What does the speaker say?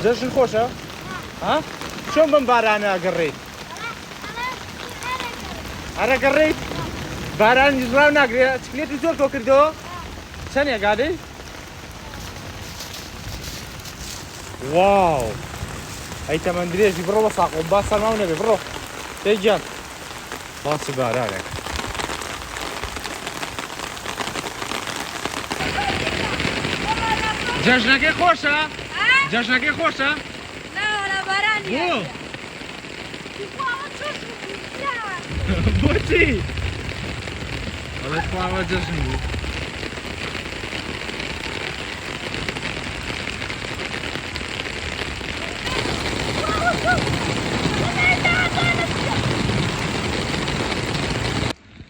جەژن خۆشە؟ ها؟ چۆن بم بارانە ئەگەڕێیت؟ ئەرەگەڕێیت؟ بارانی ڕاو ناگرێت چکلێتی زۆر تۆ کردەوە؟ چەندێ گادەی؟ واو! ئەی تەمەند درێژی بڕۆ بە ساقۆ با سەرماو نەبێ بڕۆ پێیگیان باسی بارانێک جەژنەکەی خۆشە؟ جەژنەکەی خۆشە؟ بۆچی؟ بەڵێ خواوە جەژن بوو